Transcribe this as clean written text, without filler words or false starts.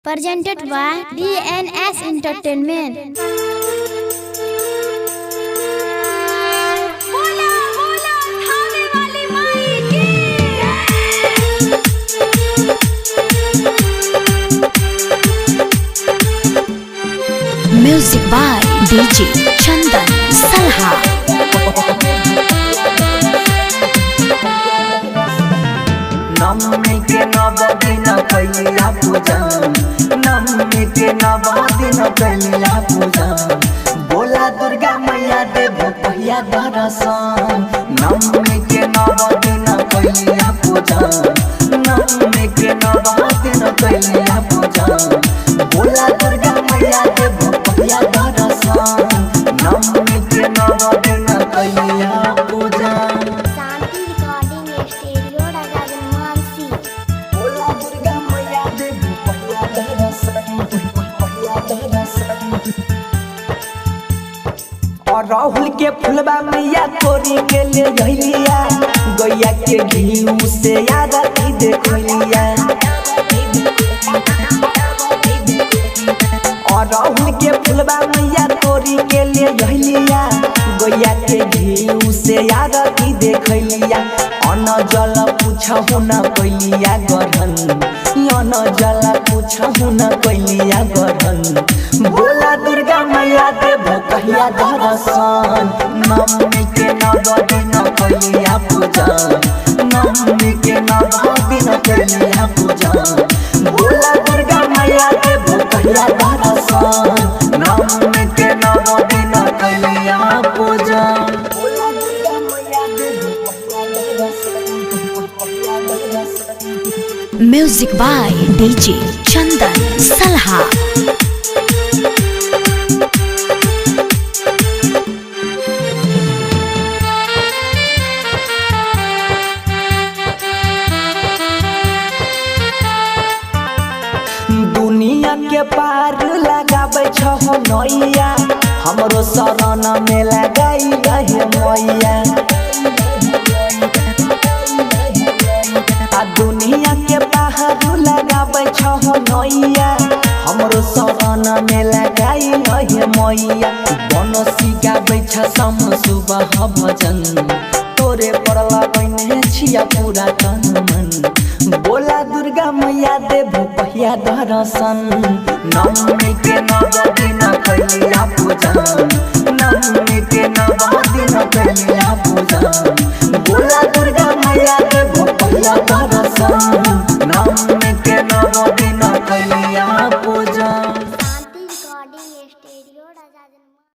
Presented by DNS Entertainment. Music by DJ Chandan Salha. नम्मी के नव दिन कैलिया पूजन, नम्मी के नव दिन कैलिया पूजन, बोला दुर्गा मैया देव पहिया दर्शन। नम्मी के नव दिन कैलिया पूजन, नम्मी के नव दिन कैलिया पूजन, बोला दुर्गा मैया देव पहिया दर्शन। नम्मी के नव दिन कैलिया पूजन। और राहुल के फुलबा मैया तोरी के ले गइलिया, गैया के घी से आरती देखलिया। और राहुल के फुलबा मैया तोरी के ले गइलिया, गैया के घी से आरती देखलिया। अन्न जल पूछहु न कैलिया गढ़न, अन्न जल पूछहु न कैलिया गढ़न, बोला दुर्गा मैया देव कहिया दर्शन। नम्मी के नव दिन कैलिया पूजन, नम्मी के नव दिन कैलिया पूजन, बोला दुर्गा मैया देव कहिया दर्शन। नम्मी के नव दिन कैलिया पूजन, बोला दुर्गा मैया देव कहिया दर्शन। Music by DJ Chandan Salha. दुनिया के पार लगाबै छहो नैया, हमरो शरण में लगाई रहे मैया। आ दुनिया के पार लगाबै छहो नैया, हमरो शरण में लगाई रहे मैया। बनसी गाबै छ सम सुबह भजन, तोरे परला बने छिया पूरा तन मन, बोला दुर्गा मैया देव पहिया दर्शन। नम्मी के नव दिन कैलिया पूजन, नम्मी के नव दिन कैलिया पूजन, बोला दुर्गा मैया देव पहिया दर्शन। नम्मी के नव दिन कैलिया पूजन। शांति रिकॉर्डिंग स्टूडियो।